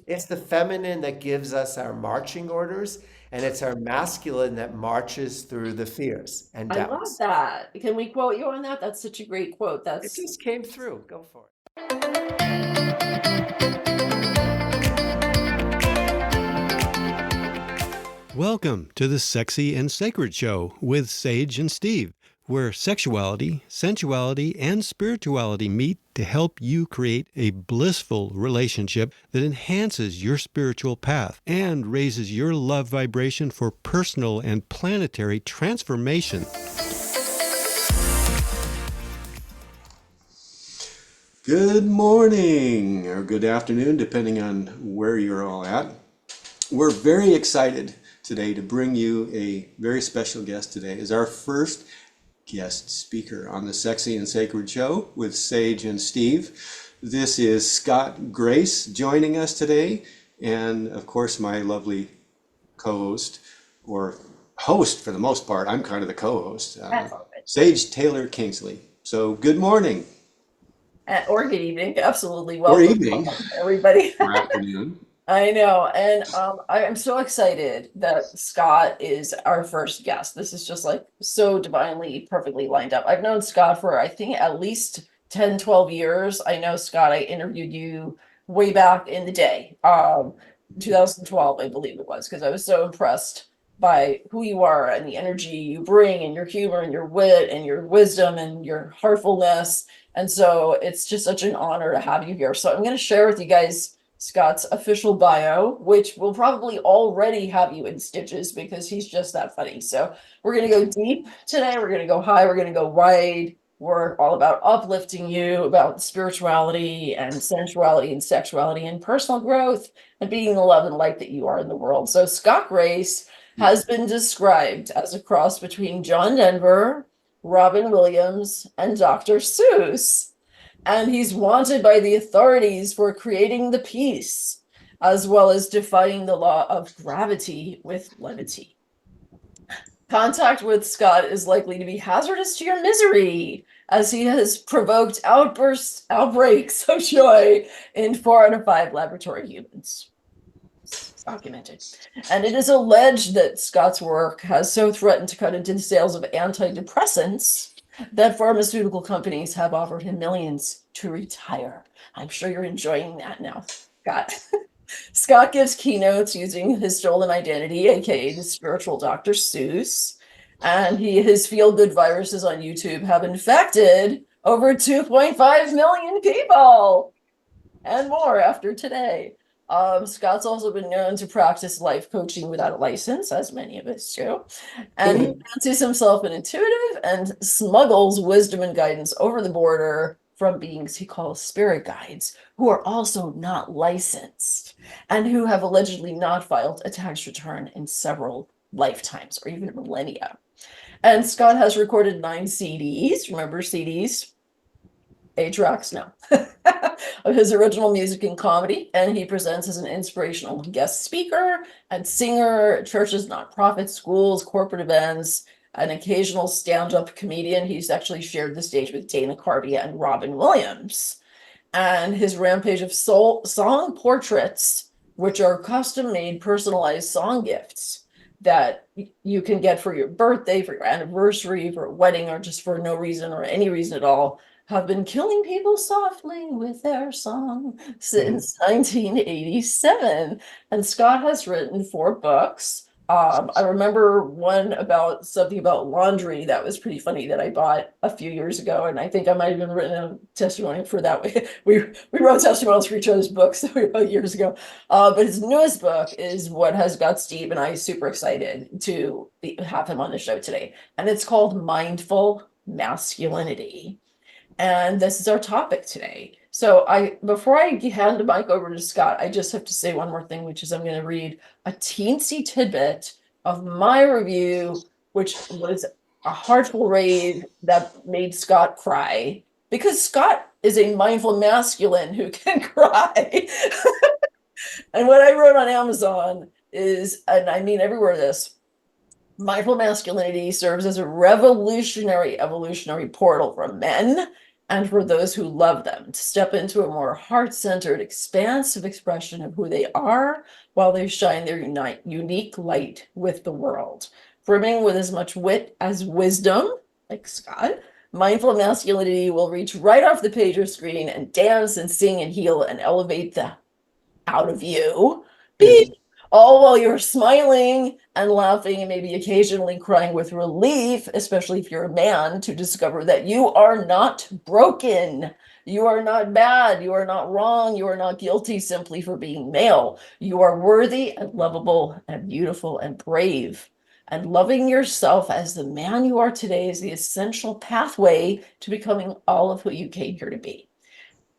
It's the feminine that gives us our marching orders, and it's our masculine that marches through the fears and I love doubts. that. Can we quote you on that? That's such a great quote. It That's just came through. Go for it. Welcome to the Sexy and Sacred Show with Sage and Steve, where sexuality, sensuality, and spirituality meet to help you create a blissful relationship that enhances your spiritual path and raises your love vibration for personal and planetary transformation. Good morning or good afternoon, depending on where you're all at. We're very excited today to bring you a very special guest today as our first guest speaker on the Sexy and Sacred Show with Sage and Steve. This is Scott Grace joining us today, and of course my lovely co-host, or host for the most part. I'm kind of the co-host, that's all good. Sage Taylor Kingsley. So good morning, Or good evening. Absolutely. or Welcome, evening, welcome, everybody. or afternoon. I know. And I am so excited that Scott is our first guest. This is just like so divinely, perfectly lined up. I've known Scott for, I think, at least 10, 12 years. I know, Scott, I interviewed you way back in the day, 2012, I believe it was, because I was so impressed by who you are and the energy you bring and your humor and your wit and your wisdom and your heartfulness. And so it's just such an honor to have you here. So I'm going to share with you guys Scott's official bio, which will probably already have you in stitches because he's just that funny. So we're going to go deep today. We're going to go high. We're going to go wide. We're all about uplifting you, about spirituality and sensuality and sexuality and personal growth and being the love and light that you are in the world. So Scott Grace has been described as a cross between John Denver, Robin Williams, and Dr. Seuss. And he's wanted by the authorities for creating the peace, as well as defying the law of gravity with levity. Contact with Scott is likely to be hazardous to your misery, as he has provoked outbreaks of joy in 4 out of 5 laboratory humans. It's documented. And it is alleged that Scott's work has so threatened to cut into the sales of antidepressants that pharmaceutical companies have offered him millions to retire. I'm sure you're enjoying that now, Scott. Scott gives keynotes using his stolen identity, aka the spiritual Dr. Seuss, and his feel-good viruses on YouTube have infected over 2.5 million people and more after today. Scott's also been known to practice life coaching without a license, as many of us do. And he fancies himself an intuitive and smuggles wisdom and guidance over the border from beings he calls spirit guides, who are also not licensed and who have allegedly not filed a tax return in several lifetimes or even millennia. And Scott has recorded 9 CDs. Remember CDs? 8 tracks, no, of his original music and comedy, and he presents as an inspirational guest speaker and singer at churches, nonprofits, schools, corporate events, an occasional stand-up comedian. He's actually shared the stage with Dana Carvey and Robin Williams. And his rampage of song portraits, which are custom-made, personalized song gifts that you can get for your birthday, for your anniversary, for a wedding, or just for no reason or any reason at all, have been killing people softly with their song since 1987. And Scott has written 4 books. I remember one about something about laundry that was pretty funny that I bought a few years ago, and I think I might have even written a testimony for that. We wrote testimonials for each other's books about years ago. But his newest book is what has got Steve and I super excited to have him on the show today, and it's called Mindful Masculinity. And this is our topic today. So before I hand the mic over to Scott, I just have to say one more thing, which is I'm going to read a teensy tidbit of my review, which was a heartful read that made Scott cry, because Scott is a mindful masculine who can cry. And what I wrote on Amazon is, and I mean everywhere this, mindful masculinity serves as a revolutionary evolutionary portal for men and for those who love them to step into a more heart-centered, expansive expression of who they are while they shine their unique light with the world. Brimming with as much wit as wisdom, like Scott, Mindful Masculinity will reach right off the page or screen and dance and sing and heal and elevate the out of you. Beep. All while you're smiling and laughing and maybe occasionally crying with relief, especially if you're a man, to discover that you are not broken. You are not bad. You are not wrong. You are not guilty simply for being male. You are worthy and lovable and beautiful and brave. And loving yourself as the man you are today is the essential pathway to becoming all of who you came here to be.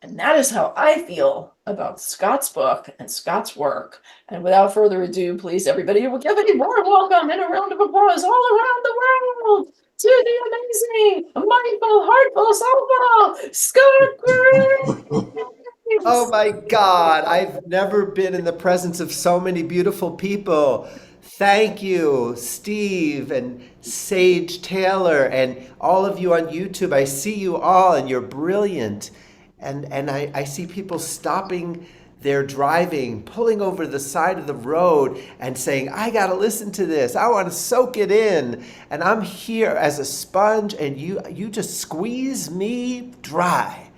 And that is how I feel about Scott's book and Scott's work. And without further ado, please, everybody, will give a warm welcome and a round of applause all around the world to the amazing, mindful, heartful, soulful Scott Oh Grace. my God, I've never been in the presence of so many beautiful people. Thank you, Steve and Sage Taylor, and all of you on YouTube. I see you all, and you're brilliant. And I see people stopping their driving, pulling over the side of the road and saying, I got to listen to this. I want to soak it in. And I'm here as a sponge, and you just squeeze me dry.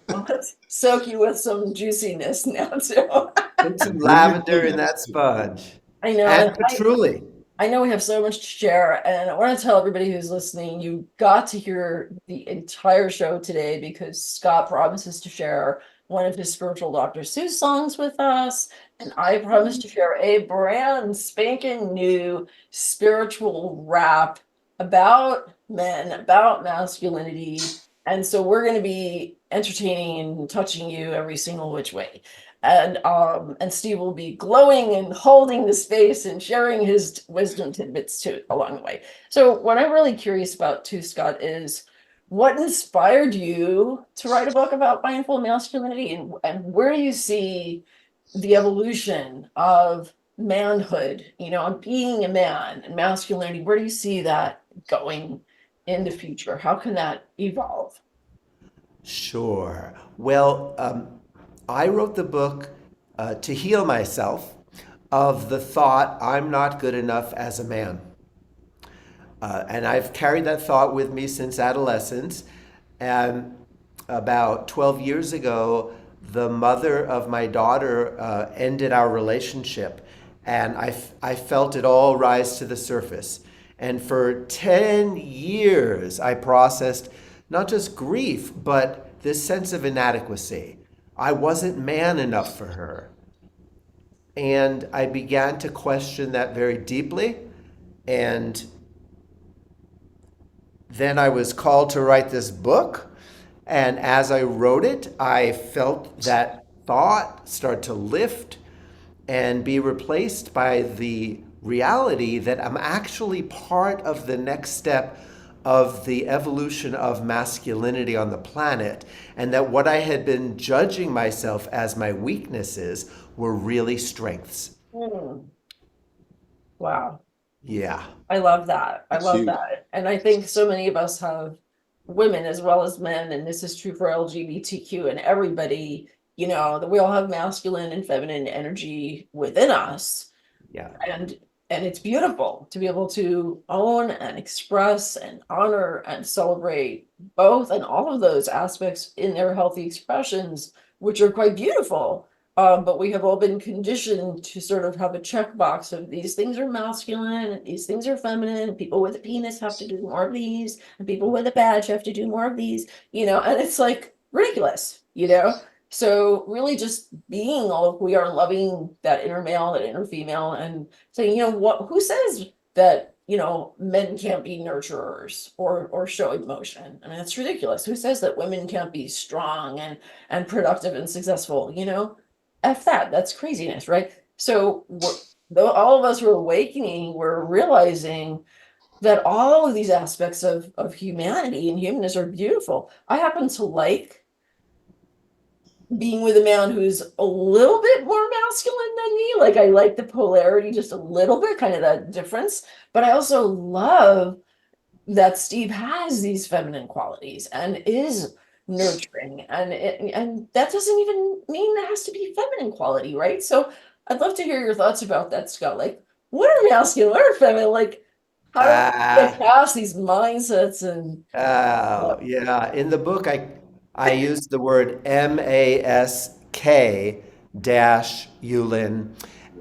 Let's soak you with some juiciness now, too. Put some Bring your lavender plug in in. that sponge. I know, And and patchouli. I know we have so much to share, and I want to tell everybody who's listening, you got to hear the entire show today because Scott promises to share one of his spiritual Dr. Seuss songs with us, and I promise to share a brand spanking new spiritual rap about men, about masculinity. And so we're going to be entertaining and touching you every single which way. And Steve will be glowing and holding the space and sharing his wisdom tidbits too along the way. So what I'm really curious about too, Scott, is what inspired you to write a book about mindful masculinity, and where you see the evolution of manhood, and being a man and masculinity. Where do you see that going in the future? How can that evolve? Sure. Well, I wrote the book to heal myself of the thought I'm not good enough as a man. And I've carried that thought with me since adolescence. And about 12 years ago, the mother of my daughter ended our relationship. And I felt it all rise to the surface. And for 10 years, I processed not just grief, but this sense of inadequacy. I wasn't man enough for her. And I began to question that very deeply. And then I was called to write this book. And as I wrote it, I felt that thought start to lift and be replaced by the reality that I'm actually part of the next step of the evolution of masculinity on the planet, and that what I had been judging myself as my weaknesses were really strengths. Hmm. Wow. Yeah. I love that. I That's love huge. that. And I think so many of us have, women as well as men, and this is true for LGBTQ and everybody, that we all have masculine and feminine energy within us. Yeah. And it's beautiful to be able to own and express and honor and celebrate both and all of those aspects in their healthy expressions, which are quite beautiful. But we have all been conditioned to sort of have a checkbox of these things are masculine and these things are feminine, and people with a penis have to do more of these, and people with a badge have to do more of these, and it's like ridiculous. So really just being all of who we are, loving that inner male, that inner female, and saying, who says that, men can't be nurturers or show emotion? I mean, that's ridiculous. Who says that women can't be strong and productive and successful? F that. That's craziness, right? So though all of us are awakening, we're realizing that all of these aspects of humanity and humanness are beautiful. I happen to like being with a man who's a little bit more masculine than me. Like, I like the polarity just a little bit, kind of that difference. But I also love that Steve has these feminine qualities and is nurturing, and that doesn't even mean it has to be feminine quality, right? So I'd love to hear your thoughts about that, Scott. Like, what are masculine, what are feminine? Like, how do we get Ah, past these mindsets and oh, yeah. In the book, I use the word mask dash Yulin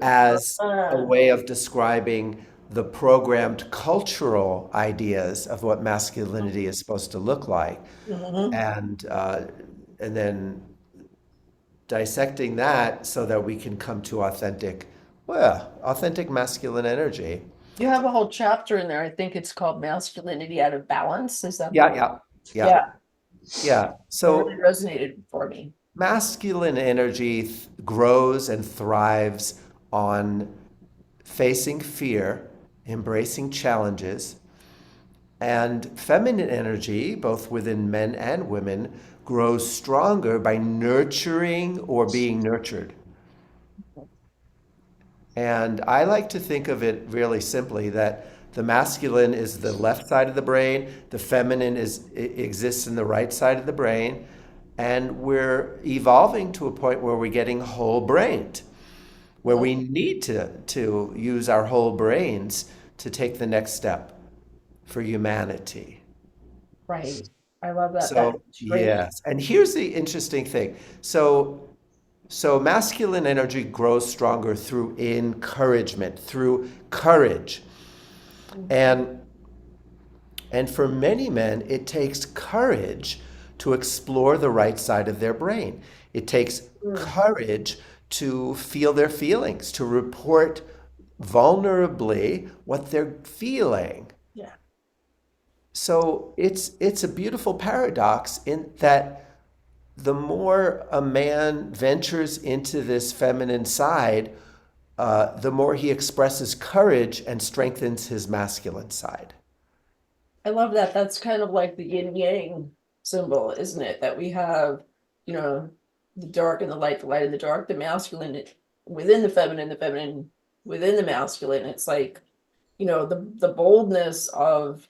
as a uh, way of describing the programmed cultural ideas of what masculinity is supposed to look like, mhm. and then dissecting that so that we can come to authentic masculine energy. You have a whole chapter in there. I think it's called Masculinity Out of Balance. Is that the Yeah, one? yeah, yeah, Yeah, yeah. that really So resonated for me. masculine energy grows and thrives on facing fear, embracing challenges, and feminine energy, both within men and women, grows stronger by nurturing or being nurtured. And I like to think of it really simply that the masculine is the left side of the brain, the feminine exists in the right side of the brain, and we're evolving to a point where we're getting whole brained, where we need to use our whole brains to take the next step for humanity. Right. I love that So, great. yes. And here's the interesting thing. So masculine energy grows stronger through encouragement, through courage. And and for many men, it takes courage to explore the right side of their brain. It takes Mm, courage to feel their feelings, to report vulnerably what they're feeling. yeah. So it's a beautiful paradox in that the more a man ventures into this feminine side, the more he expresses courage and strengthens his masculine side. I love that. That's kind of like the yin yang symbol, isn't it? That we have, you know, the dark and the light and the dark, the masculine within the feminine within the masculine. It's like, the boldness of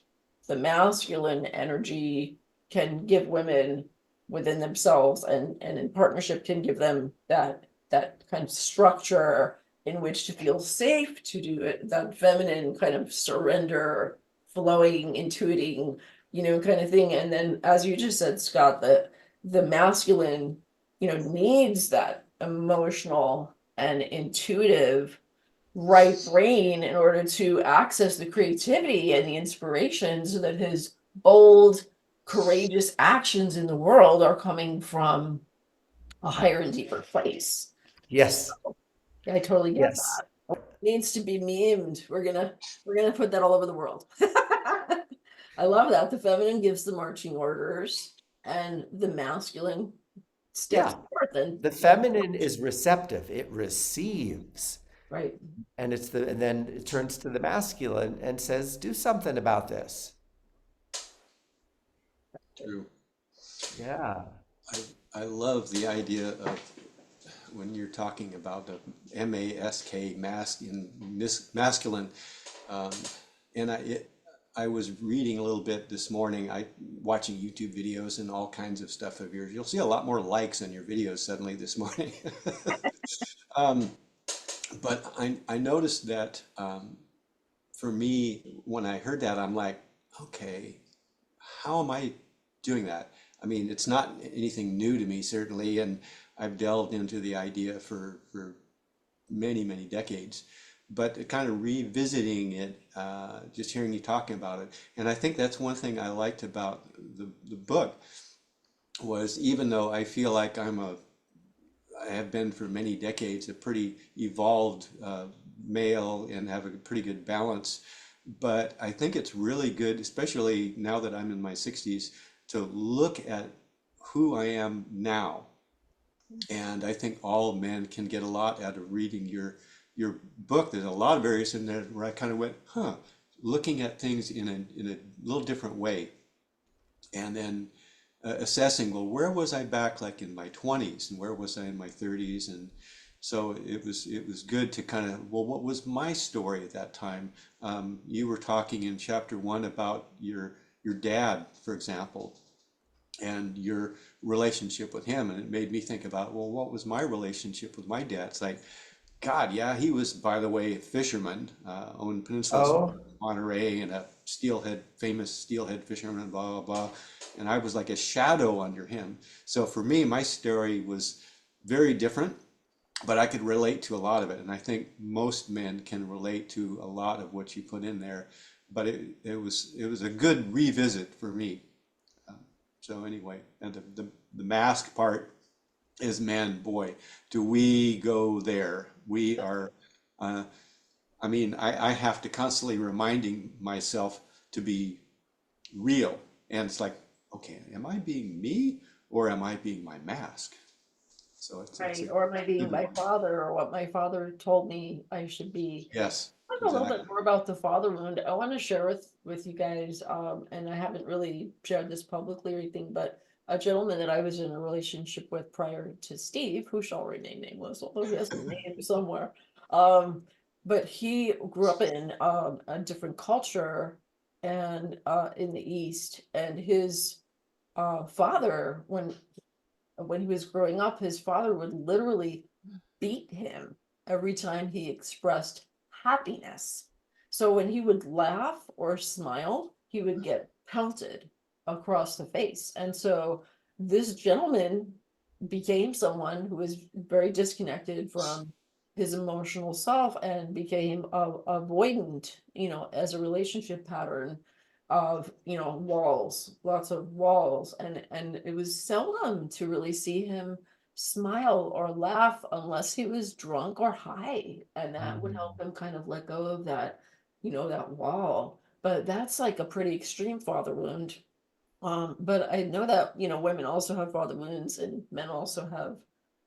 the masculine energy can give women within themselves, and in partnership can give them that kind of structure in which to feel safe to do it, that feminine kind of surrender, flowing, intuiting, kind of thing. And then, as you just said, Scott, the masculine, needs that emotional and intuitive right brain in order to access the creativity and the inspiration so that his bold, courageous actions in the world are coming from a higher and deeper place. Yes, Yeah, I totally get yes. that. Needs to be memed. We're gonna put that all over the world. I love that. The feminine gives the marching orders and the masculine steps Yeah. forth and The feminine is receptive. It receives. right. And then it turns to the masculine and says, "Do something about this." True. Yeah. I, I love the idea of when you're talking about the mask, masculine, um, and I was reading a little bit this morning. Watching YouTube videos and all kinds of stuff of yours. You'll see a lot more likes on your videos suddenly this morning. um, but I noticed that for me, when I heard that, I'm like, okay, how am I doing that? I mean, it's not anything new to me, certainly, and I've delved into the idea for many, many decades. But kind of revisiting it, just hearing you talking about it, and I think that's one thing I liked about the book was even though I feel like I have been for many decades a pretty evolved male and have a pretty good balance. But I think it's really good, especially now that I'm in my 60s, to look at who I am now. And I think all men can get a lot out of reading your book. There's a lot of areas in there where I kind of went, huh, looking at things in a little different way. And then assessing, well, where was I back like in my 20s and where was I in my 30s? And So it was good to kind of, well, what was my story at that time? You were talking in chapter one about your dad, for example, and your relationship with him, and it made me think about, well, what was my relationship with my dad? It's like, God, yeah, he was, by the way, a fisherman, owned peninsulas Oh, Monterey, and a famous steelhead fisherman, blah, blah, blah. And I was like a shadow under him. So for me, my story was very different, but I could relate to a lot of it. And I think most men can relate to a lot of what you put in there. But it was a good revisit for me. So anyway, and the mask part is, man, boy, do we go there. We are, uh, I mean, I have to constantly reminding myself to be real. And it's like, okay, am I being me or am I being my mask? So it's a Right, or am I being good my one. father, or what my father told me I should be? Yes, Talk a little exactly. bit more about the father wound. I want to share with you guys, and I haven't really shared this publicly or anything, but a gentleman that I was in a relationship with prior to Steve, who shall remain nameless, although he has a name somewhere. Um, but he grew up in a different culture and in the East, and his father, when he was growing up, his father would literally beat him every time he expressed happiness. So when he would laugh or smile, he would get pelted across the face. And so this gentleman became someone who was very disconnected from his emotional self and became avoidant, as a relationship pattern of, walls, lots of walls. And it was seldom to really see him smile or laugh unless he was drunk or high, and that would help him kind of let go of that, that wall. But that's like a pretty extreme father wound. But I know that, women also have father wounds and men also have,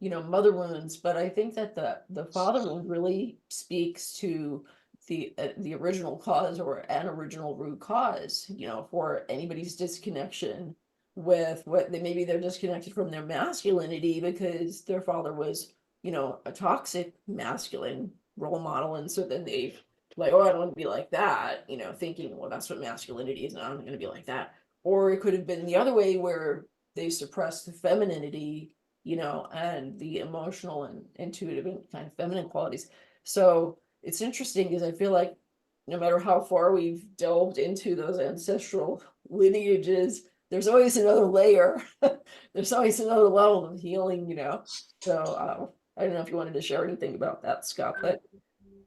mother wounds. But I think that the father wound really speaks to the original cause, or an original root cause, for anybody's disconnection with what they, maybe they're disconnected from their masculinity because their father was, a toxic masculine role model, and so then they like, oh, I don't want to be like that, thinking, well, that's what masculinity is, and I'm going to be like that. Or it could have been the other way where they suppressed the femininity, and the emotional and intuitive and kind of feminine qualities. So it's interesting because I feel like no matter how far we've delved into those ancestral lineages, there's always another layer. There's always another level of healing. So I don't know if you wanted to share anything about that, Scott, but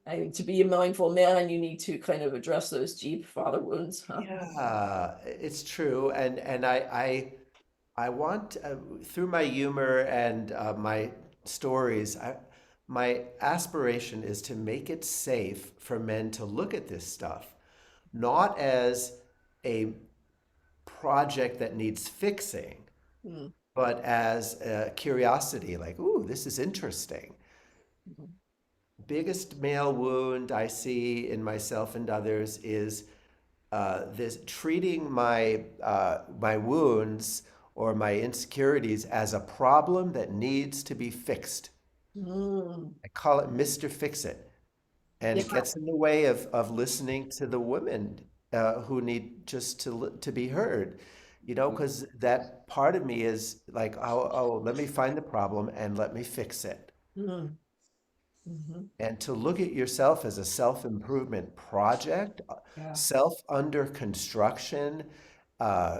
I think to be a mindful man, you need to kind of address those deep father wounds, huh? yeah, it's true. And I want, through my humor and my stories, my aspiration is to make it safe for men to look at this stuff, not as a project that needs fixing, Mm, but as a curiosity, like, ooh, this is interesting. mhm, Biggest male wound I see in myself and others is this treating my wounds or my insecurities as a problem that needs to be fixed. mm. I call it Mr. Fix It. And Yeah. it gets in the way of listening to the women who need just to be heard, because that part of me is like, oh, let me find the problem and let me fix it. Mm, mhm. And to look at yourself as a self-improvement project, Yeah. self under construction,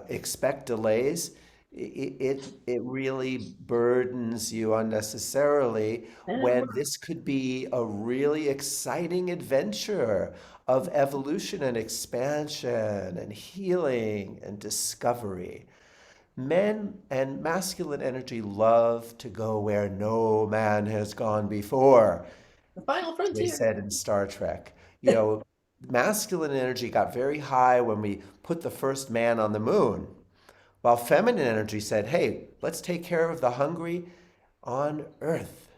expect delays, it really burdens you unnecessarily And when this could be a really exciting adventure of evolution and expansion and healing and discovery. Men and masculine energy love to go where no man has gone before, the final they frontier. said in Star Trek. Masculine energy got very high when we put the first man on the moon, while feminine energy said, hey, let's take care of the hungry on Earth.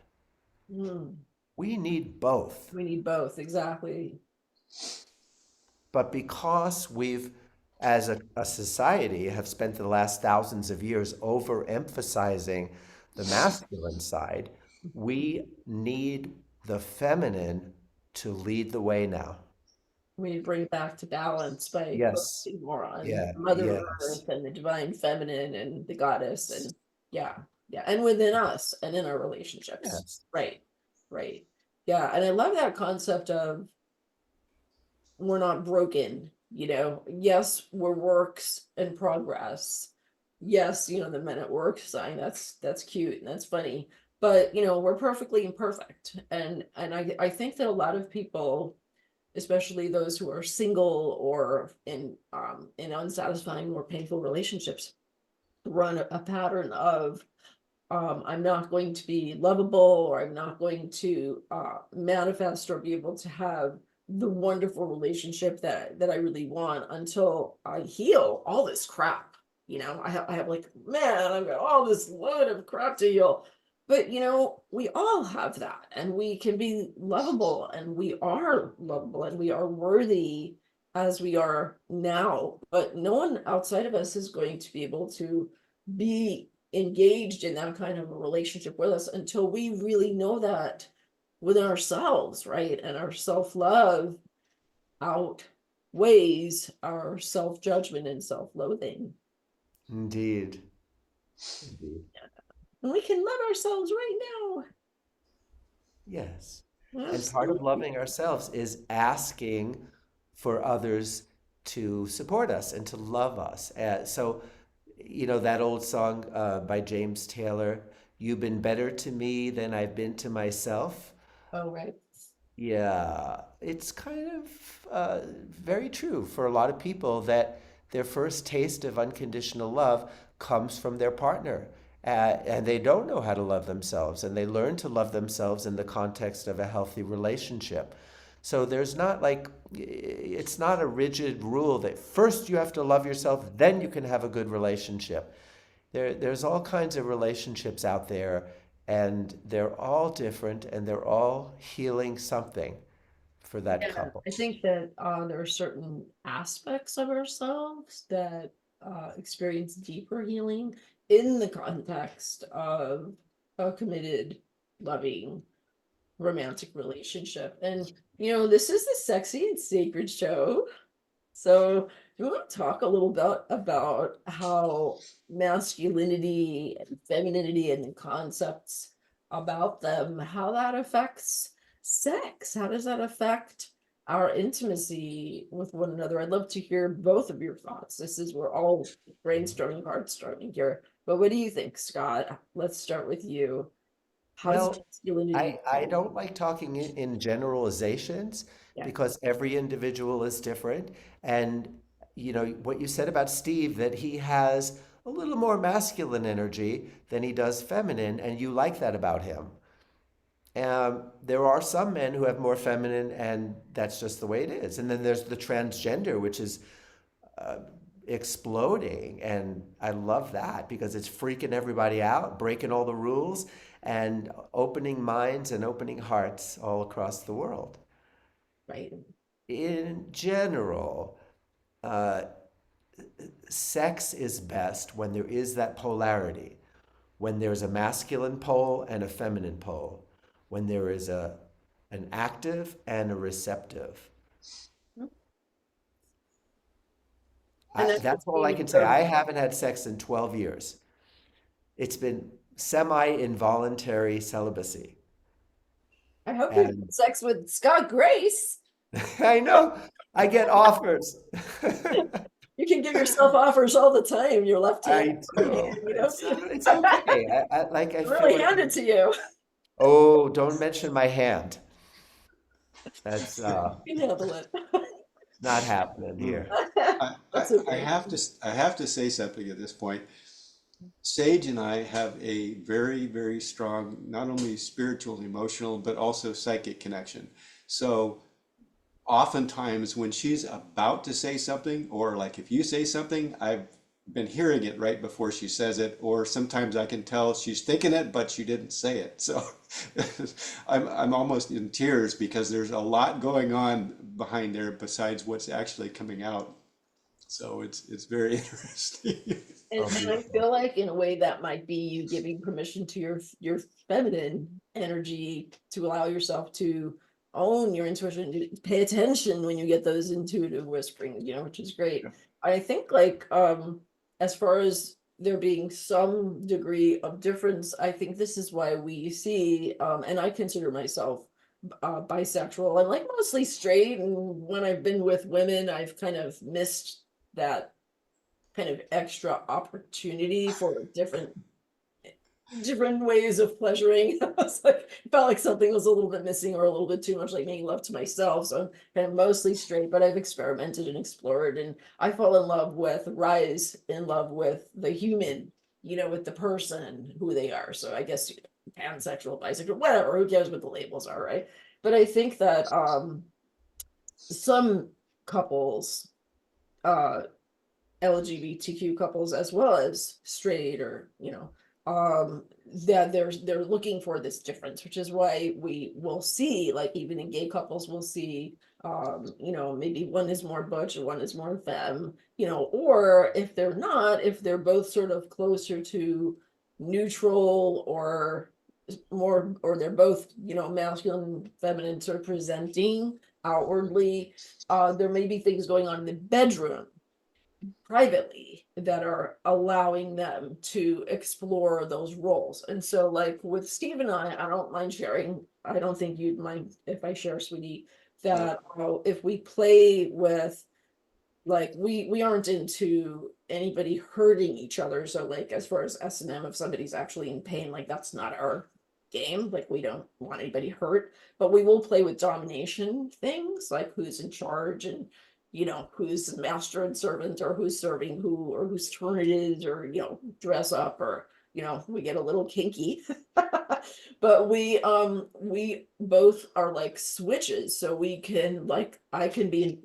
Mm, We need both. we need both, exactly. But because we've, as a society, have spent the last thousands of years overemphasizing the masculine side, We need the feminine to lead the way now. We bring it back to balance by Yes. focusing more on Yeah. Mother Yes. Earth and the divine feminine and the goddess and yeah, yeah, and within us and in our relationships. Yes. Right, right. Yeah, and I love that concept of we're not broken, you know. Yes, we're works in progress. Yes, you know, the men at work sign, that's cute and that's funny. But you know, we're perfectly imperfect. And I think that a lot of people, especially those who are single or in unsatisfying or painful relationships, run a pattern of I'm not going to be lovable, or I'm not going to manifest or be able to have the wonderful relationship that I really want until I heal all this crap. You know, I have like, man, I've got all this load of crap to heal. But you know, we all have that, and we can be lovable, and we are lovable, and we are worthy as we are now. But no one outside of us is going to be able to be engaged in that kind of a relationship with us until we really know that within ourselves, right? And our self-love outweighs our self-judgment and self-loathing. Indeed. Indeed. And we can love ourselves right Yes. now. And part of Absolutely. loving ourselves is asking for others to support us and to love us. So, that old song by James Taylor, "You've been better to me than I've been to myself." Oh, right. Yeah, it's kind of very true for a lot of people that their first taste of unconditional love comes from their partner. And they don't know how to love themselves, and they learn to love themselves in the context of a healthy relationship. So there's not like, it's not a rigid rule that first you have to love yourself, then you can have a good relationship. There's all kinds of relationships out there, and they're all different, and they're all healing something for that Yeah, couple. I think that there are certain aspects of ourselves that experience deeper healing in the context of a committed, loving, romantic relationship. And, you know, this is the Sexy and Sacred show. So, do you want to talk a little bit about how masculinity and femininity and the concepts about them, how that affects sex? How does that affect our intimacy with one another? I'd love to hear both of your thoughts. This is, we're all brainstorming, heartstorming here. But what do you think, Scott? Let's start with you. How does Well, masculinity? I don't like talking in generalizations Yeah. because every individual is different. And, what you said about Steve, that he has a little more masculine energy than he does feminine, and you like that about him. There are some men who have more feminine, and that's just the way it is. And then there's the transgender, which is exploding. And I love that because it's freaking everybody out, breaking all the rules, and opening minds and opening hearts all across the world. Right. In general, uh, sex is best when there is that polarity, when there's a masculine pole and a feminine pole, when there is an active and a receptive. And that's the That's all I beauty can say. of, I haven't had sex in 12 years. It's been semi-involuntary celibacy. I hope you have And sex with Scott Grace. I know I get offers. You can give yourself offers all the time. Your left hand, I right hand, do. you know. It's okay. I feel Really like, hand it to you. oh, don't mention my hand. That's You can handle it. not happening Hmm. here. That's I okay. have to I have to say something at this point. Sage and I have a very, very strong, not only spiritual, emotional, but also psychic connection. So oftentimes when she's about to say something, or like if you say something, I've been hearing it right before she says it, or sometimes I can tell she's thinking it, but she didn't say it. So I'm almost in tears because there's a lot going on behind there besides what's actually coming out. So it's very interesting. Oh, And I beautiful. feel like in a way that might be you giving permission to your feminine energy to allow yourself to own your intuition, to pay attention when you get those intuitive whisperings, which is great. I think like as far as there being some degree of difference, I think this is why we see and I consider myself bisexual. I'm like mostly straight, and when I've been with women, I've kind of missed that kind of extra opportunity for different ways of pleasuring. I was like, felt like something was a little bit missing or a little bit too much like making love to myself. So I'm kind of mostly straight, but I've experimented and explored, and I fall in love with, rise in love with the human, with the person who they are. So I guess pansexual, bisexual, whatever, who cares what the labels are, right? But I think that some couples uh LGBTQ couples as well as straight or that they're looking for this difference, which is why we will see, like, even in gay couples we'll see maybe one is more butch and one is more femme, or if they're not, if they're both sort of closer to neutral or more, or they're both masculine feminine sort of presenting outwardly, there may be things going on in the bedroom privately that are allowing them to explore those roles. And so, like with Steve and I don't mind sharing. I don't think you'd mind if I share, sweetie, No. that if we play with, like, we aren't into anybody hurting each other. So like as far as S&M, if somebody's actually in pain, like that's not our game. Like we don't want anybody hurt, but we will play with domination things, like who's in charge, and who's the master and servant, or who's serving who, or whose turn it is, or dress up, or we get a little kinky. But we both are like switches, so we can, like, I can be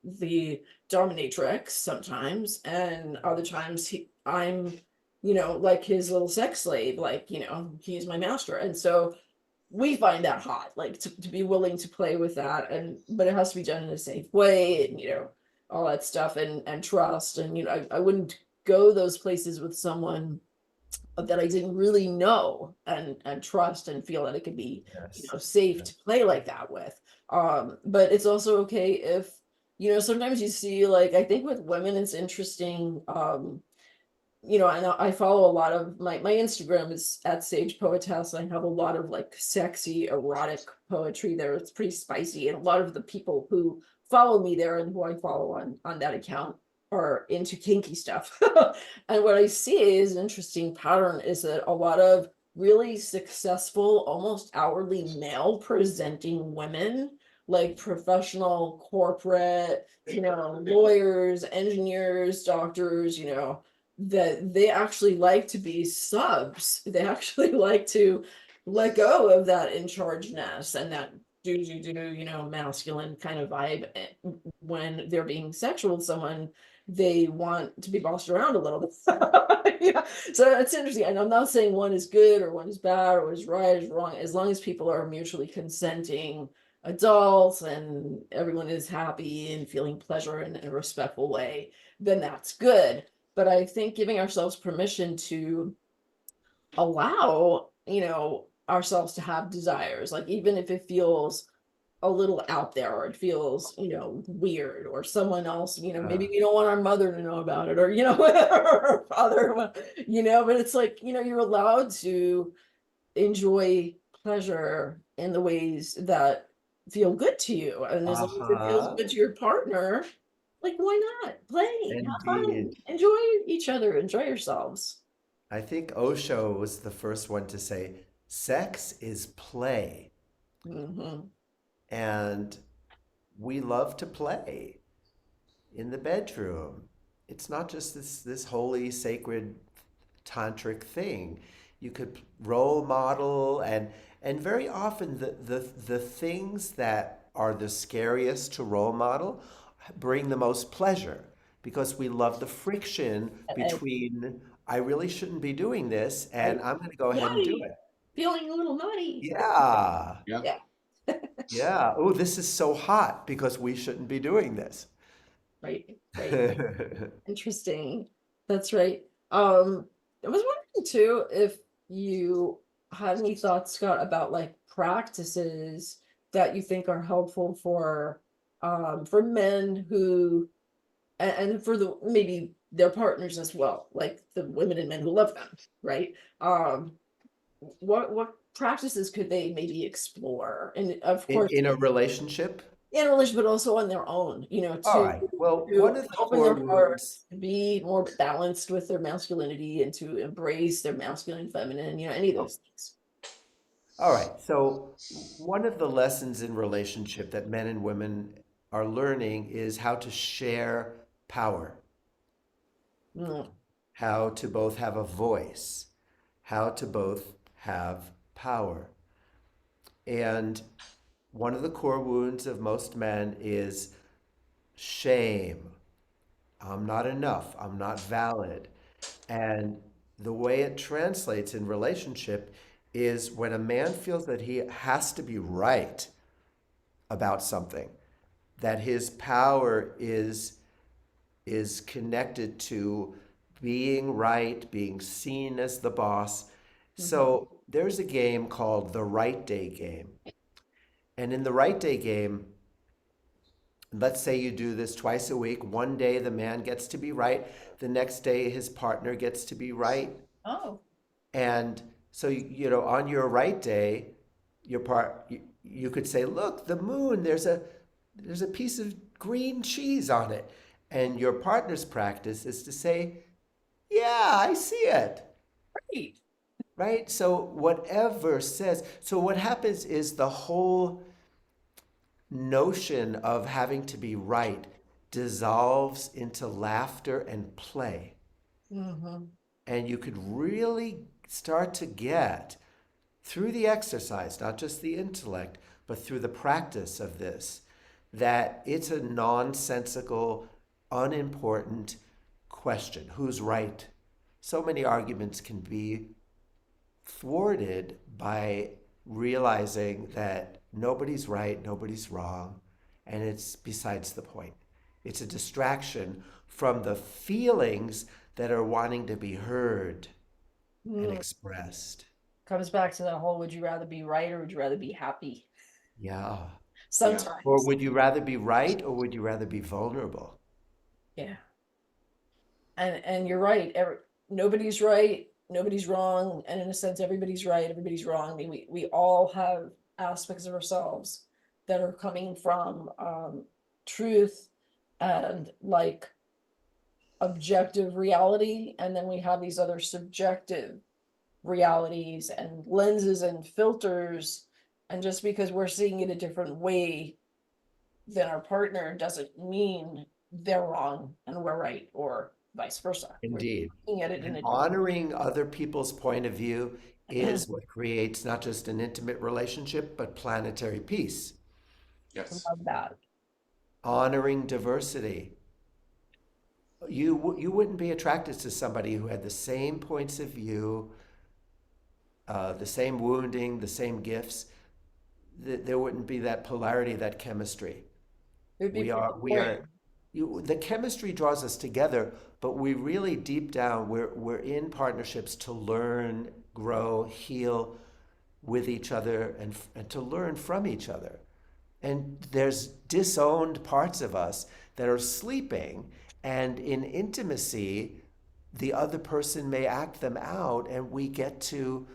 the dominatrix sometimes, and other times I'm like his little sex slave, like he's my master. And so we find that hot, like to be willing to play with that, and but it has to be done in a safe way, and all that stuff, and trust, and I wouldn't go those places with someone that I didn't really know and trust and feel that it could be Yes. safe Yes. to play like that with. But it's also okay if sometimes you see, like, I think with women it's interesting. I follow a lot of my Instagram is at Sage Poetess. I have a lot of like sexy erotic poetry there. It's pretty spicy, and a lot of the people who follow me there and who I follow on that account are into kinky stuff. And what I see is an interesting pattern is that a lot of really successful, almost outwardly male presenting women, like professional corporate, lawyers, engineers, doctors, that they actually like to be subs. They actually like to let go of that in chargeness and that masculine kind of vibe. When they're being sexual with someone, they want to be bossed around a little bit. Yeah. So it's interesting. And I'm not saying one is good or one is bad or is right or is wrong, as long as people are mutually consenting adults and everyone is happy and feeling pleasure in a respectful way, then that's good. But I think giving ourselves permission to allow, ourselves to have desires, like even if it feels a little out there, or it feels, weird, or someone else, maybe Uh, we don't want our mother to know about it, or, whatever, or father, but it's like, you're allowed to enjoy pleasure in the ways that feel good to you. And as long as it feels uh-huh. good to your partner, like, why not play, have fun, Indeed. enjoy each other, enjoy yourselves. I think Osho was the first one to say, sex is play. Hmm. And we love to play in the bedroom. It's not just this holy, sacred tantric thing. You could role model, and very often the things that are the scariest to role model bring the most pleasure because we love the friction And between I really shouldn't be doing this I and I'm going to go ahead and do naughty, it. feeling a little naughty. Yeah. Yeah. Yeah. Yeah. Oh, this is so hot because we shouldn't be doing this. Right, right. Interesting. That's right. I was wondering too if you had any thoughts, Scott, about like practices that you think are helpful for men who and for the maybe their partners as well, like the women and men who love them, right? What practices could they maybe explore? And of course, In a relationship? in a relationship, but also on their own, All right. Well, one to of the open core their wounds. hearts, to be more balanced with their masculinity, and to embrace their masculine and feminine, any of those things. All right. So, one of the lessons in relationship that men and women are learning is how to share power, Mm, how to both have a voice, how to both have power. And one of the core wounds of most men is shame. I'm not enough. I'm not valid. And the way it translates in relationship is when a man feels that he has to be right about something, that his power is connected to being right, being seen as the boss. mhm. So there's a game called the right day game. And in the right day game, let's say you do this twice a week. One day the man gets to be right, the next day his partner gets to be right. Oh, And so, on your right day, you could say, look, the moon, there's a piece of green cheese on it. And your partner's practice is to say, yeah, I see it. great. Right? So whatever says, so what happens is the whole notion of having to be right dissolves into laughter and play. Hmm. And you could really start to get through the exercise, not just the intellect, but through the practice of this, that it's a nonsensical, unimportant question. Who's right? So many arguments can be thwarted by realizing that nobody's right, nobody's wrong, and it's besides the point. It's a distraction from the feelings that are wanting to be heard and Mm. expressed. Comes back to that whole, would you rather be right or would you rather be happy? Yeah. Yeah. Or Sometimes. would you rather be right or would you rather be vulnerable? Yeah. And you're right. Nobody's right, nobody's wrong, and in a sense, everybody's right, everybody's wrong. I mean, we all have aspects of ourselves that are coming from truth and like objective reality, and then we have these other subjective realities and lenses and filters. And just because we're seeing it a different way than our partner doesn't mean they're wrong and we're right, or vice versa. We're Indeed. looking at it in And a different honoring other people's point of view is what creates not just an intimate relationship, but planetary peace. Yes. love that. Honoring diversity. You wouldn't be attracted to somebody who had the same points of view, the same wounding, the same gifts. There wouldn't be that polarity, that chemistry. It would be We pretty are we boring. are the chemistry draws us together, but we really deep down we're in partnerships to learn, grow, heal with each other and to learn from each other. And there's disowned parts of us that are sleeping, and in intimacy, the other person may act them out, and we get to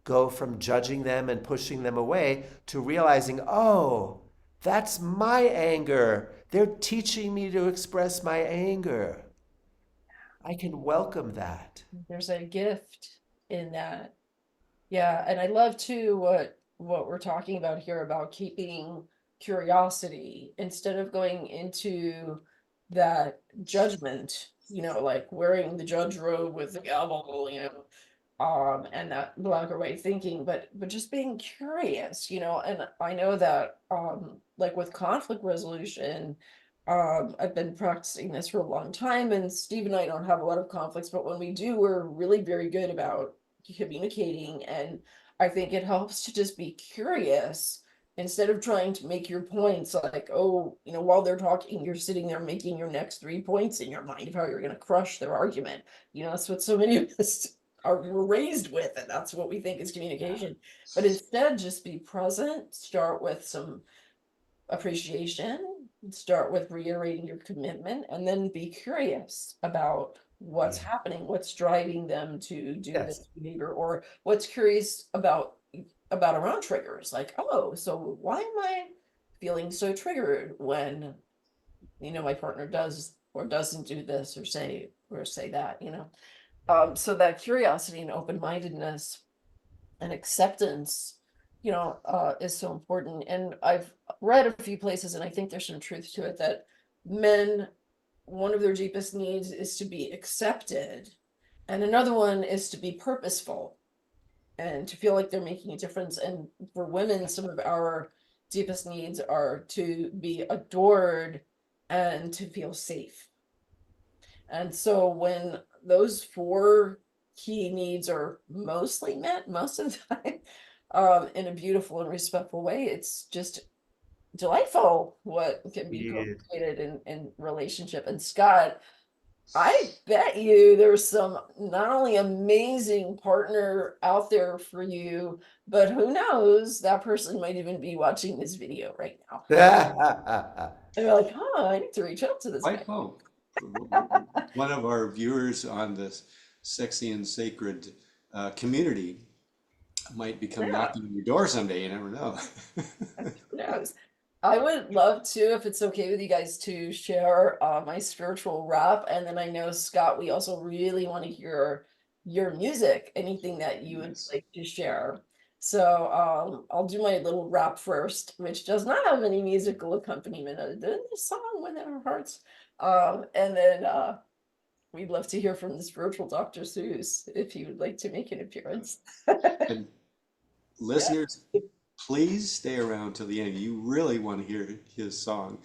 go from judging them and pushing them away to realizing, oh, that's my anger. They're teaching me to express my anger. I can welcome that. There's a gift in that. Yeah, and I love too what we're talking about here about keeping curiosity instead of going into that judgment, like wearing the judge robe with the gavel, and that black or white thinking, but just being curious, and I know that like with conflict resolution, I've been practicing this for a long time, and Steve and I don't have a lot of conflicts, but when we do, we're really very good about communicating. And I think it helps to just be curious instead of trying to make your points like, oh, while they're talking, you're sitting there making your next 3 points in your mind of how you're going to crush their argument. That's what so many of us were raised with, and that's what we think is communication. But instead, just be present, start with some appreciation, start with reiterating your commitment, and then be curious about what's Yeah. happening, what's driving them to do Yes. this behavior, or what's curious about our own triggers. Like, oh, so why am I feeling so triggered when my partner does or doesn't do this or say that, so that curiosity and open-mindedness and acceptance, is so important. And I've read a few places, and I think there's some truth to it, that men, one of their deepest needs is to be accepted, and another one is to be purposeful and to feel like they're making a difference. And for women, some of our deepest needs are to be adored and to feel safe. And so when those four key needs are mostly met most of the time, in a beautiful and respectful way, it's just delightful what can be Yeah. co-created in relationship. And Scott, I bet you there's some not only amazing partner out there for you, but who knows, that person might even be watching this video right now. And you're like, huh, I need to reach out to this White guy. hope. One of our viewers on this sexy and sacred community might become Yeah. knocking on your door someday. You never know. Who knows? I would love to, if it's okay with you guys, to share my spiritual rap. And then I know, Scott, we also really want to hear your music, anything that you would Nice. like to share. So I'll do my little rap first, which does not have any musical accompaniment other than the song Within Our Hearts. And then we'd love to hear from the spiritual Dr. Seuss if he would like to make an appearance. And Yeah. listeners, please stay around till the end. You really want to hear his song.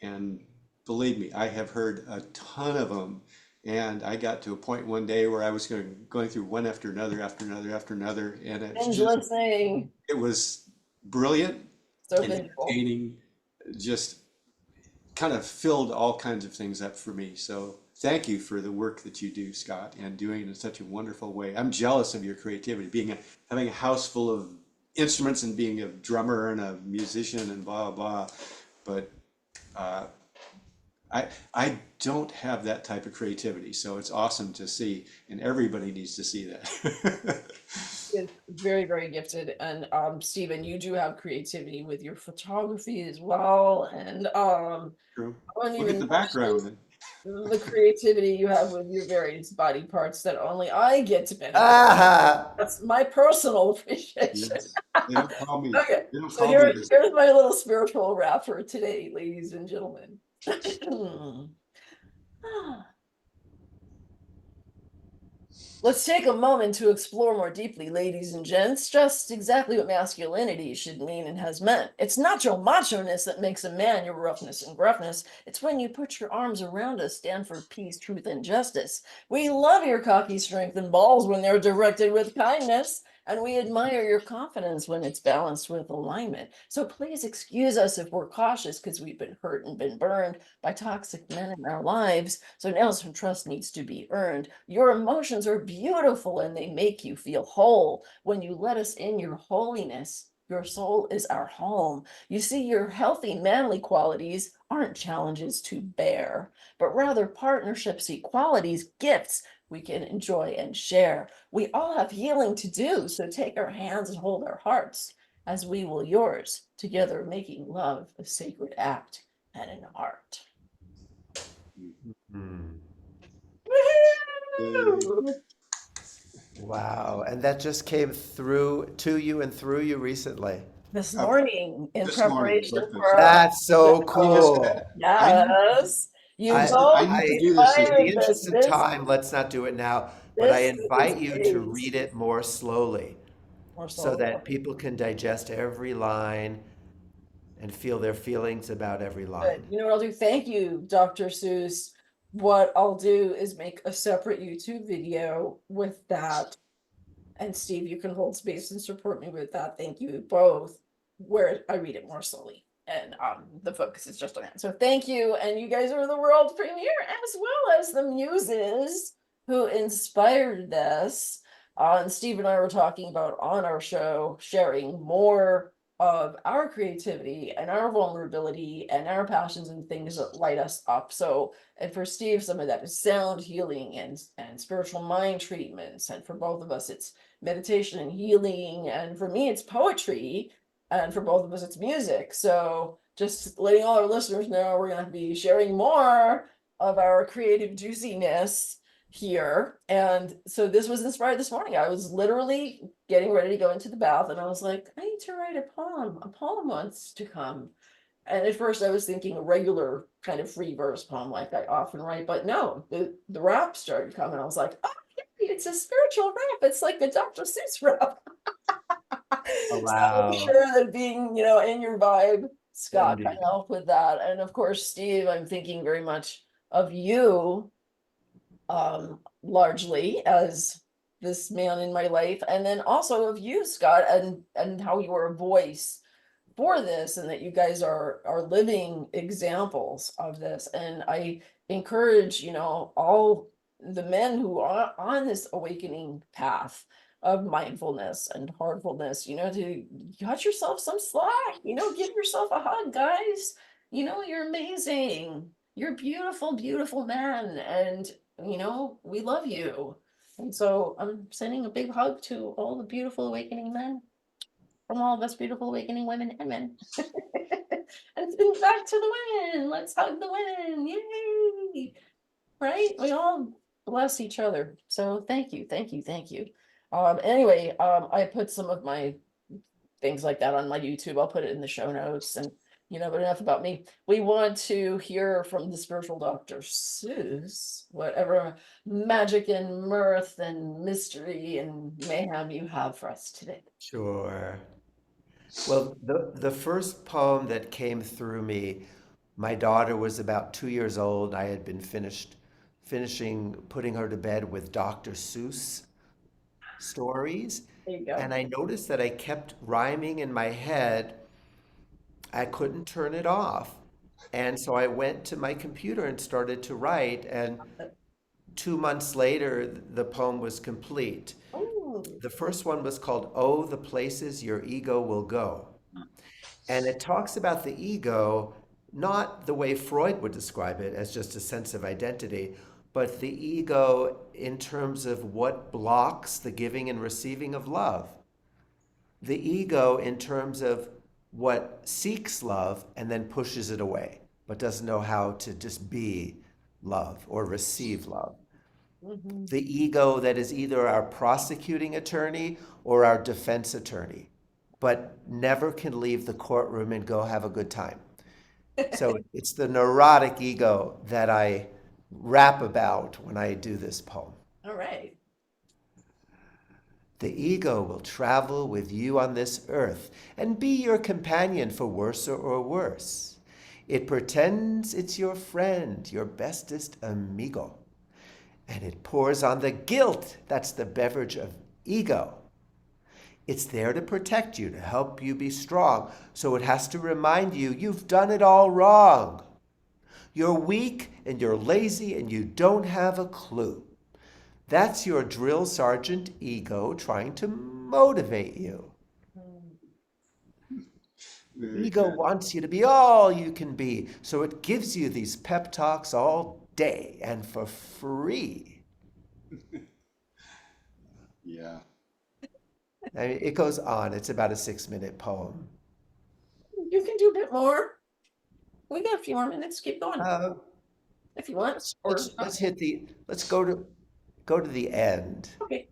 And believe me, I have heard a ton of them. And I got to a point one day where I was going through one after another, after another, after another. And Binge listening. it was brilliant So and bingeable. entertaining, just kind of filled all kinds of things up for me. So thank you for the work that you do, Scott, and doing it in such a wonderful way. I'm jealous of your creativity, having a house full of instruments and being a drummer and a musician and blah blah. But uh, I don't have that type of creativity, so it's awesome to see, and everybody needs to see that. Is very, very gifted. And Stephen, you do have creativity with your photography as well. And True. I wouldn't Look at even the mention background. the creativity you have with your various body parts that only I get to benefit. Ah, That's my personal appreciation. Yes. They don't call me. Okay, They don't so call me this. here's my little spiritual wrap for today, ladies and gentlemen. Let's take a moment to explore more deeply, ladies and gents, just exactly what masculinity should mean and has meant. It's not your macho-ness that makes a man, your roughness and gruffness. It's when you put your arms around us, stand for peace, truth, and justice. We love your cocky strength and balls when they're directed with kindness, and we admire your confidence when it's balanced with alignment. So please excuse us if we're cautious because we've been hurt and been burned by toxic men in our lives. So now some trust needs to be earned. Your emotions are beautiful and they make you feel whole. When you let us in your holiness, your soul is our home. You see, your healthy manly qualities aren't challenges to bear, but rather partnerships, equalities, gifts we can enjoy and share. We all have healing to do, so take our hands and hold our hearts as we will yours, together making love a sacred act and an art. hmm. Yay. Woo-hoo! Wow. And that just came through to you and through you recently. This Uh, morning in this morning, preparation for breakfast. our That's so He just said, cool. I need, yes, you I, I both need to I, do this. in the inspired interest of this time, let's not do it now, but I this is invite you to is read it more slowly more so so. that people can digest every line and feel their feelings about every Good. line. You know what I'll do? Thank you, Dr. Seuss. What I'll do is make a separate YouTube video with that. And Steve, you can hold space and support me with that. Thank you both. where I read it more slowly. And the focus is just on that. So thank you. And you guys are the world premiere, as well as the muses who inspired this. And Steve and I were talking about on our show, sharing more of our creativity and our vulnerability and our passions and things that light us up. So, and for Steve, some of that is sound healing and spiritual mind treatments. And for both of us, it's meditation and healing. And for me, it's poetry. And for both of us, it's music. So just letting all our listeners know we're going to be sharing more of our creative juiciness here. And so this was inspired this morning. I was literally getting ready to go into the bath and I was like, I need to write a poem. A poem wants to come. And at first I was thinking a regular kind of free verse poem like I often write, but no, the rap started coming. I was like, oh, yay, it's a spiritual rap. It's like the Dr. Seuss rap. Oh, So I'm wow. sure that being, in your vibe, Scott kind Indeed. of helped with that. And of course, Steve, I'm thinking very much of you, largely as this man in my life, and then also of you, Scott, and how you are a voice for this, and that you guys are living examples of this. And I encourage, all the men who are on this awakening path of mindfulness and heartfulness, to cut yourself some slack, give yourself a hug, guys. You're amazing. You're a beautiful, beautiful man, and we love you. And so I'm sending a big hug to all the beautiful awakening men from all of us beautiful awakening women and men. And spin back to the women. Let's hug the women. Yay! Right? We all bless each other. So thank you, thank you, thank you. Anyway, I put some of my things like that on my YouTube. I'll put it in the show notes. And but enough about me. We want to hear from the spiritual Dr. Seuss, whatever magic and mirth and mystery and mayhem you have for us today. Sure. Well, the first poem that came through me, my daughter was about 2 years old. I had been finishing putting her to bed with Dr. Seuss stories, There you go. and I noticed that I kept rhyming in my head. I couldn't turn it off. And so I went to my computer and started to write, and 2 months later, the poem was complete. Oh, The first one was called Oh, the Places Your Ego Will Go. And it talks about the ego, not the way Freud would describe it as just a sense of identity, but the ego in terms of what blocks the giving and receiving of love. The ego in terms of what seeks love and then pushes it away, but doesn't know how to just be love or receive love. mhm. The ego that is either our prosecuting attorney or our defense attorney, but never can leave the courtroom and go have a good time. So it's the neurotic ego that I rap about when I do this poem. All right. The ego will travel with you on this earth and be your companion for worse or worse. It pretends it's your friend, your bestest amigo. And it pours on the guilt. That's the beverage of ego. It's there to protect you, to help you be strong. So it has to remind you you've done it all wrong. You're weak and you're lazy and you don't have a clue. That's your drill sergeant ego trying to motivate you. Very Ego good. wants you to be all you can be, so it gives you these pep talks all day and for free. Yeah. I mean, it goes on. It's about a 6-minute poem. You can do a bit more. We got a few more minutes. Keep going Uh, if you want, let's or let's not. let's hit the let's go to the end. Okay.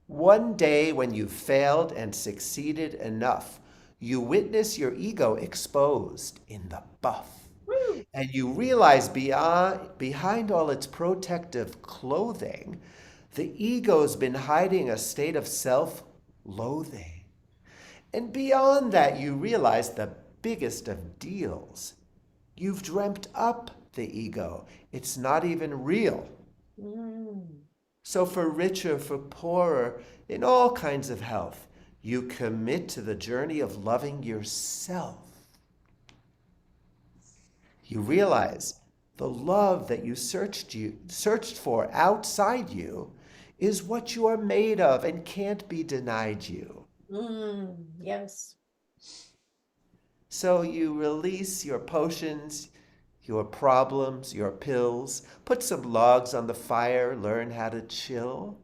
One day when you've failed and succeeded enough, you witness your ego exposed in the buff. Woo. And you realize behind all its protective clothing, the ego's been hiding a state of self loathing. And beyond that, you realize the biggest of deals. You've dreamt up the ego, it's not even real. Mm. So, for richer, for poorer, in all kinds of health, You commit to the journey of loving yourself. You realize the love that you searched for outside you is what you are made of and can't be denied you. Yes. So you release your potions, your problems, your pills, put some logs on the fire, learn how to chill.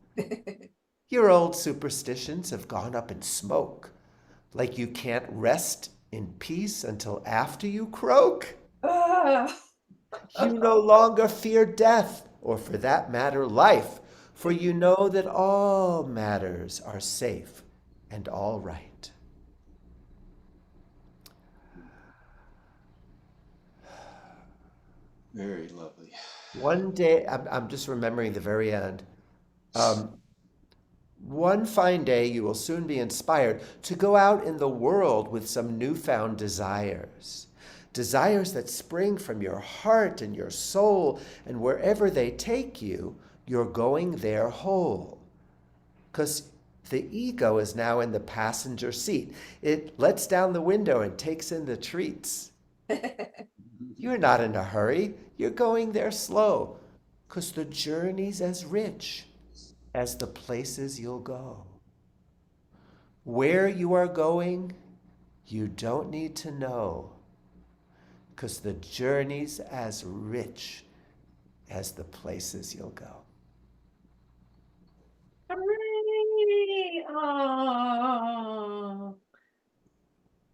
Your old superstitions have gone up in smoke, like you can't rest in peace until after you croak. Ah. You no longer fear death, or for that matter, life, for you know that all matters are safe and all right. Very lovely. One day, I'm just remembering the very end. Um, One fine day, you will soon be inspired to go out in the world with some newfound desires. Desires that spring from your heart and your soul, and wherever they take you, you're going there whole. Because the ego is now in the passenger seat. It lets down the window and takes in the treats. You're not in a hurry. You're going there slow. Because the journey's as rich as the places you'll go. Where you are going, you don't need to know, because the journey's as rich as the places you'll go. Hooray! Oh.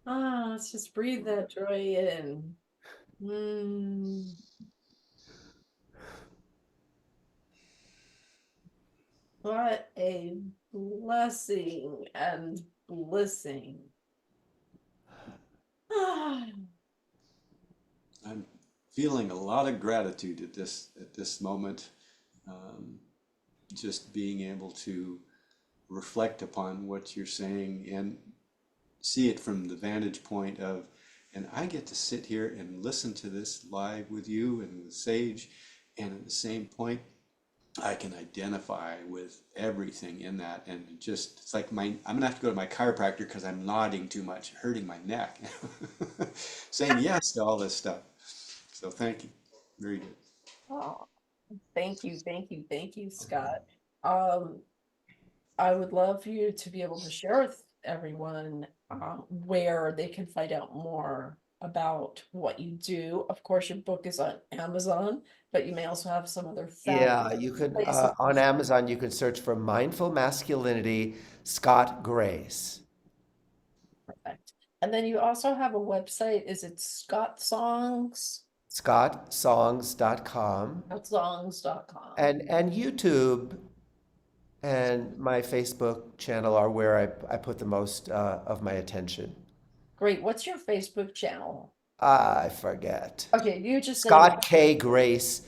Let's just breathe that joy in. What a blessing and blissing. I'm feeling a lot of gratitude at this moment. Um, just being able to reflect upon what you're saying and see it from the vantage point of, and I get to sit here and listen to this live with you and with Sage, and at the same point, I can identify with everything in that, and just it's like I'm gonna have to go to my chiropractor because I'm nodding too much, hurting my neck, saying yes to all this stuff. So thank you, very good. Oh, thank you, Scott. Um, I would love for you to be able to share with everyone where they can find out more about what you do. Of course, your book is on Amazon, but you may also have some other Yeah, you could, places. on Amazon, you could search for Mindful Masculinity, Scott Grace. Perfect. And then you also have a website. Is it Scott Songs? ScottSongs.com. Songs.com. And YouTube and my Facebook channel are where I put the most of my attention. Great. What's your Facebook channel? I forget. Okay, you just said it. Scott K. Grace,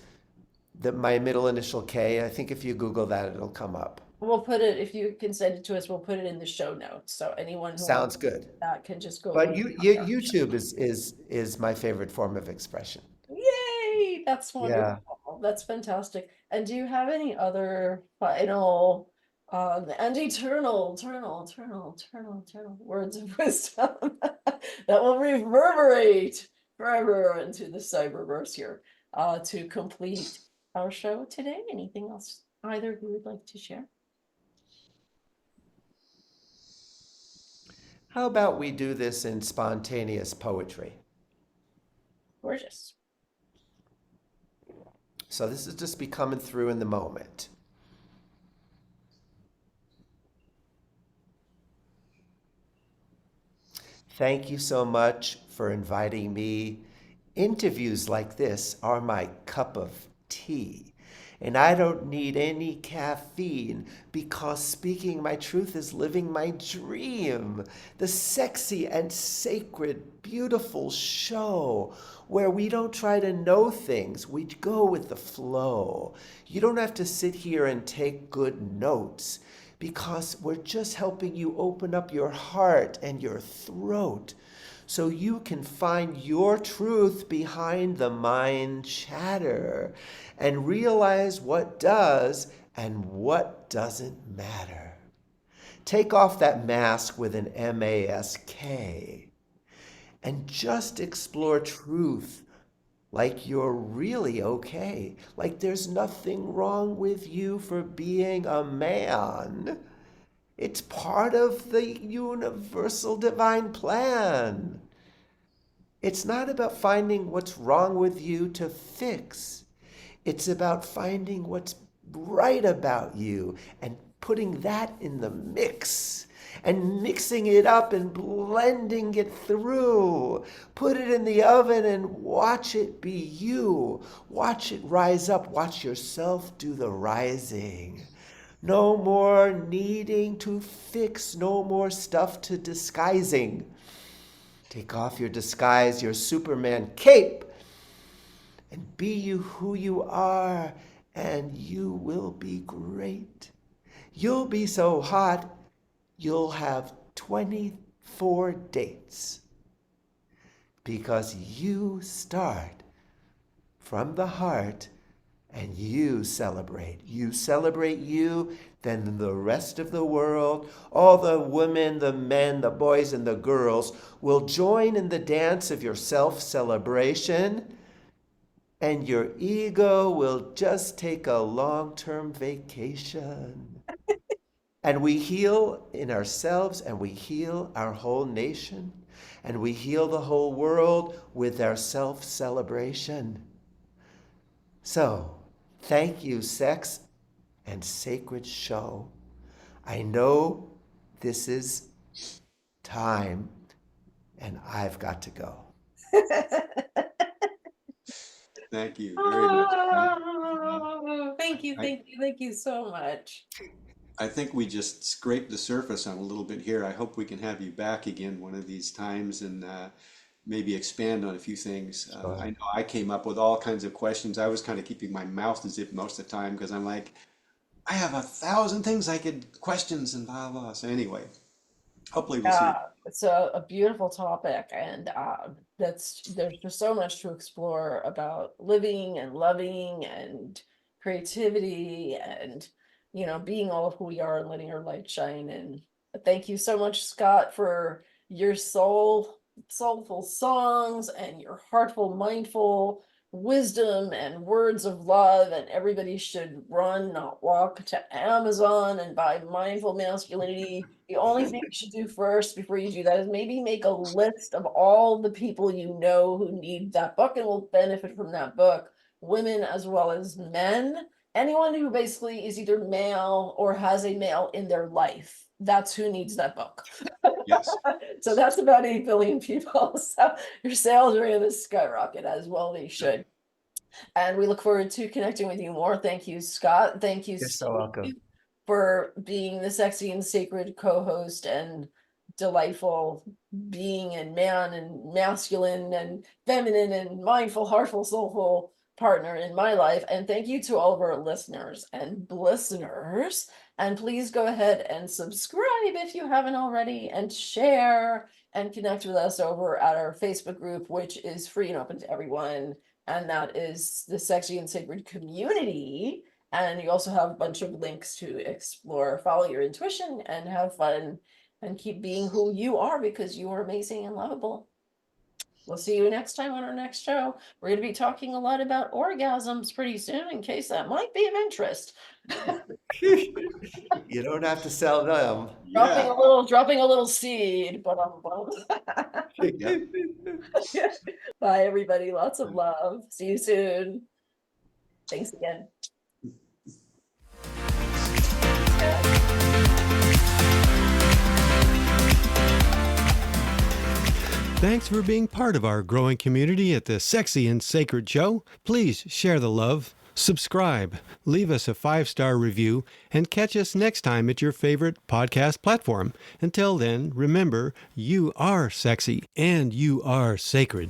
my middle initial K. I think if you Google that, it'll come up. We'll put it, if you can send it to us, we'll put it in the show notes. So anyone who wants Sounds good. that can just go But look at our show. YouTube is my favorite form of expression. Yay! That's wonderful. Yeah. That's fantastic. And do you have any other final and eternal words of wisdom that will reverberate forever into the cyberverse here to complete our show today? Anything else either of you would like to share? How about we do this in spontaneous poetry? Gorgeous. So this is just be coming through in the moment. Thank you so much for inviting me. Interviews like this are my cup of tea. And I don't need any caffeine because speaking my truth is living my dream. The sexy and sacred, beautiful show where we don't try to know things, we go with the flow. You don't have to sit here and take good notes because we're just helping you open up your heart and your throat so you can find your truth behind the mind chatter and realize what does and what doesn't matter. Take off that mask with an mask and just explore truth like you're really okay, like there's nothing wrong with you for being a man. It's part of the universal divine plan. It's not about finding what's wrong with you to fix. It's about finding what's right about you and putting that in the mix and mixing it up and blending it through. Put it in the oven and watch it be you. Watch it rise up. Watch yourself do the rising. No more needing to fix, no more stuff to disguising. Take off your disguise, your Superman cape, and be you who you are, and you will be great. You'll be so hot, you'll have 24 dates because you start from the heart and you celebrate. You celebrate you, then the rest of the world, all the women, the men, the boys, and the girls will join in the dance of your self-celebration, and your ego will just take a long-term vacation. And we heal in ourselves, and we heal our whole nation, and we heal the whole world with our self-celebration. So, thank you, Sex and Sacred Show. I know this is time, and I've got to go. Thank you very much. Thank you, I, thank you so much. I think we just scraped the surface on a little bit here. I hope we can have you back again one of these times and maybe expand on a few things. I know I came up with all kinds of questions. I was kind of keeping my mouth zipped most of the time because I'm like, I have 1,000 things I could questions and blah blah. So anyway, hopefully we'll see. It's a beautiful topic, and there's just so much to explore about living and loving and creativity and being all of who we are and letting our light shine. And thank you so much, Scott, for your soulful songs and your heartful, mindful wisdom and words of love. And everybody should run, not walk, to Amazon and buy Mindful Masculinity. The only thing you should do first before you do that is maybe make a list of all the people you know who need that book and will benefit from that book, women as well as men. Anyone who basically is either male or has a male in their life, that's who needs that book. Yes. So that's about 8 billion people. So your sales are going to skyrocket, as well they should. And we look forward to connecting with you more. Thank you, Scott. Thank you, You're so Steve, welcome. for being the sexy and sacred co-host and delightful being and man and masculine and feminine and mindful, heartful, soulful partner in my life. And thank you to all of our listeners and listeners. And please go ahead and subscribe if you haven't already, and share and connect with us over at our Facebook group, which is free and open to everyone. And that is the Sexy and Sacred Community. And you also have a bunch of links to explore, follow your intuition, and have fun, and keep being who you are, because you are amazing and lovable. We'll see you next time on our next show. We're going to be talking a lot about orgasms pretty soon, in case that might be of interest. You don't have to sell them. Dropping Yeah. a little seed, but Yeah. bye everybody. Lots of love. See you soon. Thanks again. Thanks for being part of our growing community at the Sexy and Sacred Show. Please share the love, subscribe, leave us a 5-star review, and catch us next time at your favorite podcast platform. Until then, remember, you are sexy and you are sacred.